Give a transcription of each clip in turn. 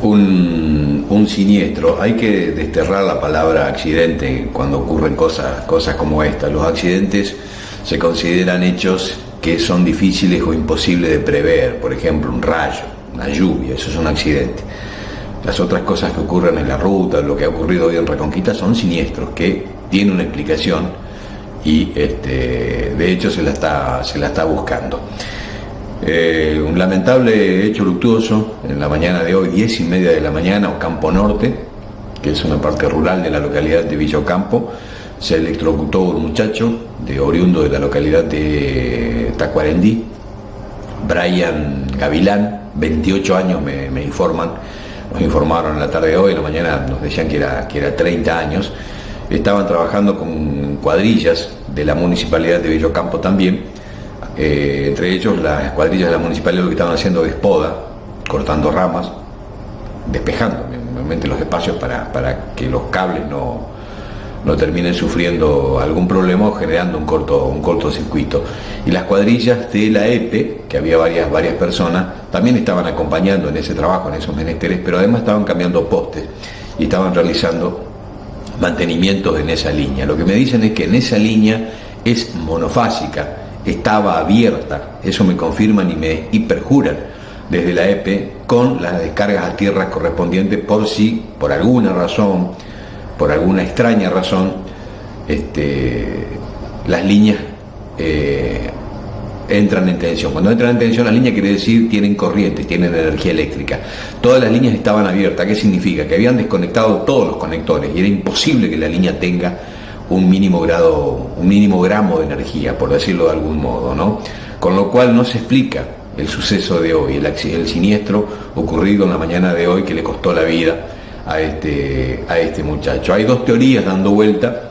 Un siniestro, hay que desterrar la palabra accidente cuando ocurren cosas como esta. Los accidentes se consideran hechos que son difíciles o imposibles de prever, por ejemplo un rayo, una lluvia, eso es un accidente. Las otras cosas que ocurren en la ruta, lo que ha ocurrido hoy en Reconquista, son siniestros que tienen una explicación y de hecho se la está buscando. Un lamentable hecho luctuoso en la mañana de hoy, 10:30 de la mañana, Ocampo Norte, que es una parte rural de la localidad de Villa Ocampo. Se electrocutó un muchacho oriundo de la localidad de Tacuarembí, Brian Gavilán, 28 años me informan, nos informaron en la tarde de hoy, en la mañana nos decían que era 30 años. Estaban trabajando con cuadrillas de la municipalidad de Villa Ocampo también. Entre ellos las cuadrillas de la municipalidad lo que estaban haciendo es poda, cortando ramas, despejando normalmente los espacios para que los cables no terminen sufriendo algún problema o generando un cortocircuito. Y las cuadrillas de la EPE, que había varias personas, también estaban acompañando en ese trabajo, en esos menesteres, pero además estaban cambiando postes y estaban realizando mantenimientos en esa línea. Lo que me dicen es que en esa línea es monofásica, estaba abierta, eso me confirman y me hiperjuran desde la EPE, con las descargas a tierra correspondientes por si, por alguna razón, por alguna extraña razón, las líneas entran en tensión. Cuando entran en tensión las líneas quiere decir tienen corriente, tienen energía eléctrica. Todas las líneas estaban abiertas. ¿Qué significa? Que habían desconectado todos los conectores y era imposible que la línea tenga un mínimo gramo de energía, por decirlo de algún modo, ¿no? Con lo cual no se explica el suceso de hoy, el siniestro ocurrido en la mañana de hoy que le costó la vida a este muchacho. Hay dos teorías dando vuelta,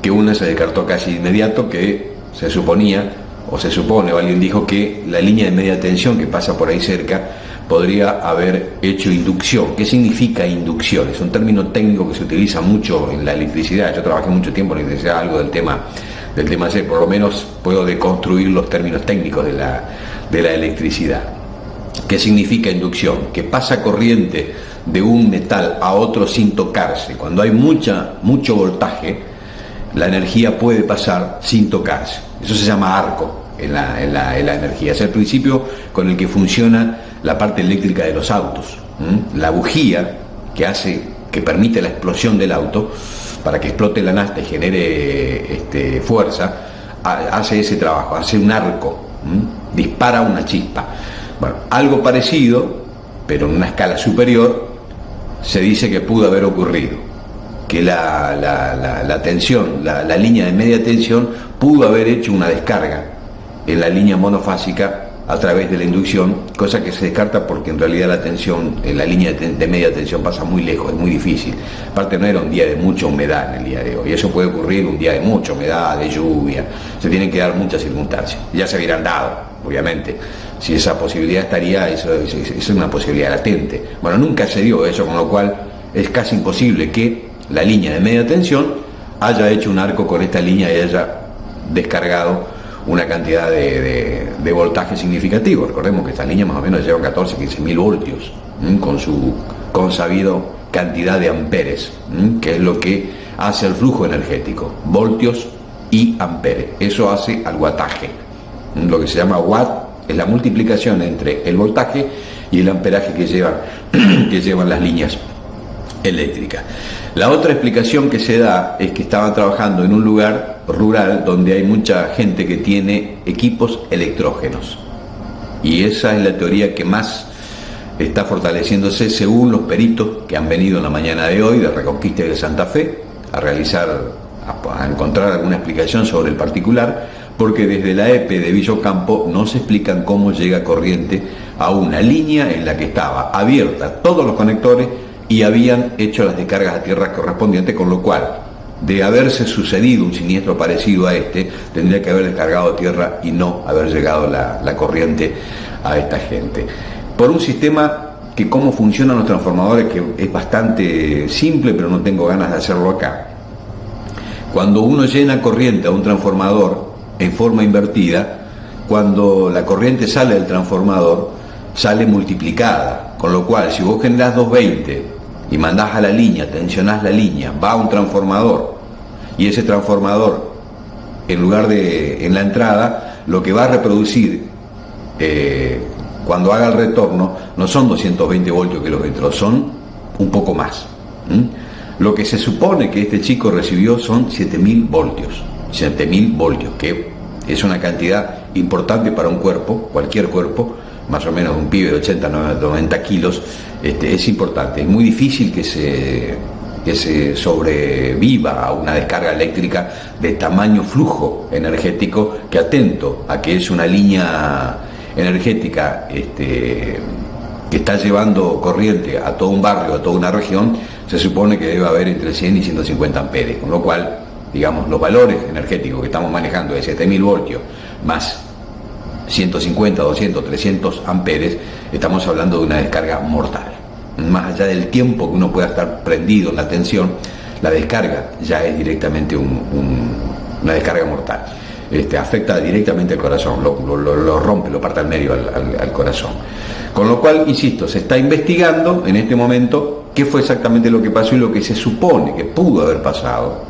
que una se descartó casi de inmediato, que se suponía, o se supone, o alguien dijo que la línea de media tensión que pasa por ahí cerca podría haber hecho inducción. ¿Qué significa inducción? Es un término técnico que se utiliza mucho en la electricidad. Yo trabajé mucho tiempo en la electricidad, algo del tema C, por lo menos puedo deconstruir los términos técnicos de la electricidad. ¿Qué significa inducción? Que pasa corriente de un metal a otro sin tocarse. Cuando hay mucho voltaje, la energía puede pasar sin tocarse. Eso se llama arco en la energía. Es el principio con el que funciona la parte eléctrica de los autos. La bujía que permite la explosión del auto, para que explote la nafta y genere fuerza, hace ese trabajo, hace un arco, dispara una chispa. Bueno, algo parecido, pero en una escala superior, se dice que pudo haber ocurrido, que la tensión, la línea de media tensión pudo haber hecho una descarga en la línea monofásica a través de la inducción, cosa que se descarta porque en realidad la tensión en la línea de media tensión pasa muy lejos, es muy difícil. Aparte no era un día de mucha humedad en el día de hoy, eso puede ocurrir un día de mucha humedad, de lluvia, se tienen que dar muchas circunstancias, ya se hubieran dado, obviamente. Si esa posibilidad estaría, eso es una posibilidad latente. Bueno, nunca se dio eso, con lo cual es casi imposible que la línea de media tensión haya hecho un arco con esta línea y haya descargado una cantidad de voltaje significativo. Recordemos que esta línea más o menos lleva 14-15.000 voltios, con su consabido cantidad de amperes, que es lo que hace el flujo energético, voltios y amperes. Eso hace al wattaje. Lo que se llama watt es la multiplicación entre el voltaje y el amperaje que llevan las líneas eléctricas. La otra explicación que se da es que estaban trabajando en un lugar rural donde hay mucha gente que tiene equipos electrógenos, y esa es la teoría que más está fortaleciéndose según los peritos que han venido en la mañana de hoy de Reconquista y de Santa Fe a encontrar alguna explicación sobre el particular, porque desde la EPE de Villa Ocampo no se explican cómo llega corriente a una línea en la que estaba abierta todos los conectores y habían hecho las descargas a tierra correspondientes, con lo cual, de haberse sucedido un siniestro parecido a este, tendría que haber descargado a tierra y no haber llegado la corriente a esta gente. Por un sistema que cómo funcionan los transformadores, que es bastante simple, pero no tengo ganas de hacerlo acá. Cuando uno llena corriente a un transformador en forma invertida, cuando la corriente sale del transformador, sale multiplicada, con lo cual si vos generás 220 y mandás a la línea, tensionás la línea, va a un transformador, y ese transformador, en lugar de en la entrada, lo que va a reproducir cuando haga el retorno no son 220 voltios que los entró, son un poco más. Lo que se supone que este chico recibió son 7000 voltios, 7000 voltios, que es una cantidad importante para un cuerpo, cualquier cuerpo, más o menos un pibe de 80, 90 kilos, es importante. Es muy difícil que se sobreviva a una descarga eléctrica de tamaño flujo energético, que, atento a que es una línea energética que está llevando corriente a todo un barrio, a toda una región, se supone que debe haber entre 100 y 150 amperes, con lo cual, digamos, los valores energéticos que estamos manejando de 7000 voltios más 150, 200, 300 amperes, estamos hablando de una descarga mortal. Más allá del tiempo que uno pueda estar prendido en la tensión, la descarga ya es directamente una descarga mortal. Afecta directamente al corazón, lo rompe, lo parte al medio al corazón. Con lo cual, insisto, se está investigando en este momento qué fue exactamente lo que pasó, y lo que se supone que pudo haber pasado,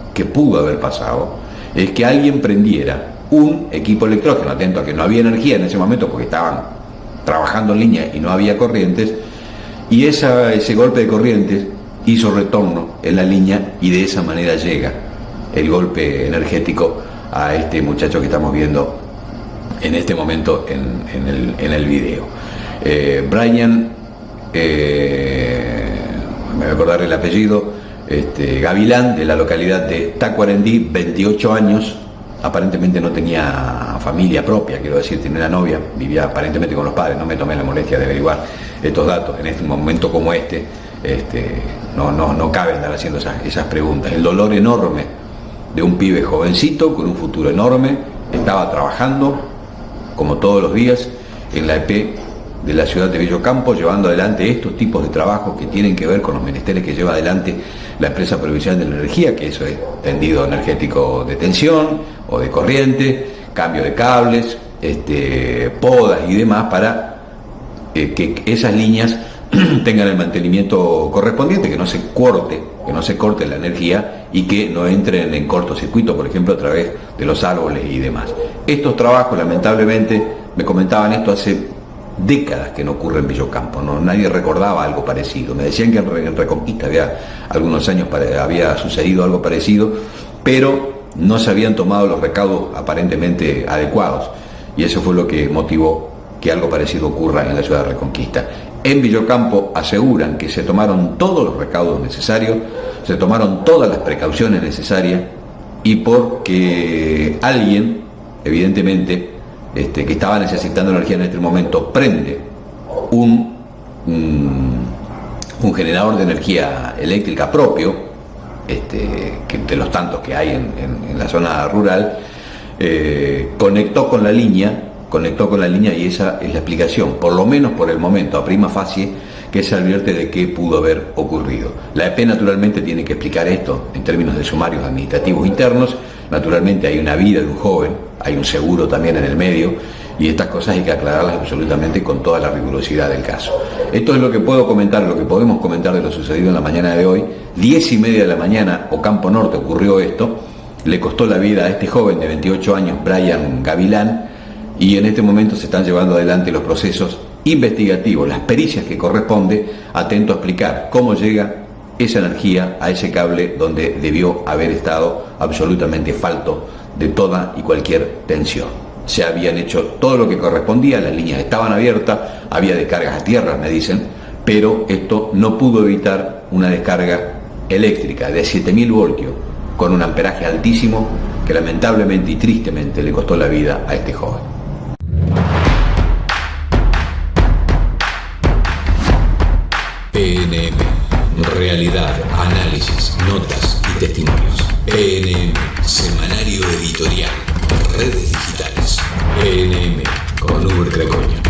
es que alguien prendiera un equipo electrógeno, atento a que no había energía en ese momento porque estaban trabajando en línea y no había corrientes, y ese golpe de corrientes hizo retorno en la línea, y de esa manera llega el golpe energético a este muchacho que estamos viendo en este momento en el video. Brian, me voy a acordar el apellido, Gavilán, de la localidad de Tacuarembí, 28 años, aparentemente no tenía familia propia, quiero decir, tenía una novia, vivía aparentemente con los padres, no me tomé la molestia de averiguar estos datos en este momento como no cabe andar haciendo esas preguntas. El dolor enorme de un pibe jovencito con un futuro enorme, estaba trabajando como todos los días en la EP de la ciudad de Villocampo, llevando adelante estos tipos de trabajos que tienen que ver con los menesteres que lleva adelante la empresa provincial de la energía, que eso es tendido energético de tensión o de corriente, cambio de cables, podas y demás, para que esas líneas tengan el mantenimiento correspondiente, que no se corte la energía y que no entren en cortocircuito, por ejemplo, a través de los árboles y demás. Estos trabajos, lamentablemente, me comentaban esto hace décadas que no ocurre en Villocampo, nadie recordaba algo parecido. Me decían que en Reconquista algunos años había sucedido algo parecido, pero no se habían tomado los recaudos aparentemente adecuados, y eso fue lo que motivó que algo parecido ocurra en la ciudad de Reconquista. En Villocampo aseguran que se tomaron todos los recaudos necesarios, se tomaron todas las precauciones necesarias, y porque alguien, evidentemente, que estaba necesitando energía en este momento, prende un generador de energía eléctrica propio, que de los tantos que hay en la zona rural, conectó con la línea, y esa es la explicación, por lo menos por el momento, a prima facie, que se advierte de qué pudo haber ocurrido. La EP naturalmente tiene que explicar esto en términos de sumarios administrativos internos. Naturalmente hay una vida de un joven, hay un seguro también en el medio, y estas cosas hay que aclararlas absolutamente con toda la rigurosidad del caso. Esto es lo que puedo comentar, lo que podemos comentar de lo sucedido en la mañana de hoy. 10:30 de la mañana, Ocampo Norte, ocurrió esto. Le costó la vida a este joven de 28 años, Brian Gavilán, y en este momento se están llevando adelante los procesos investigativos, las pericias que corresponde, atento a explicar cómo llega esa energía a ese cable donde debió haber estado absolutamente falto de toda y cualquier tensión. Se habían hecho todo lo que correspondía, las líneas estaban abiertas, había descargas a tierra, me dicen, pero esto no pudo evitar una descarga eléctrica de 7000 voltios con un amperaje altísimo que lamentablemente y tristemente le costó la vida a este joven. PNM, realidad, análisis, notas y testimonios. PNM, semanario editorial, redes digitales. PNM, con Uber Grecoña.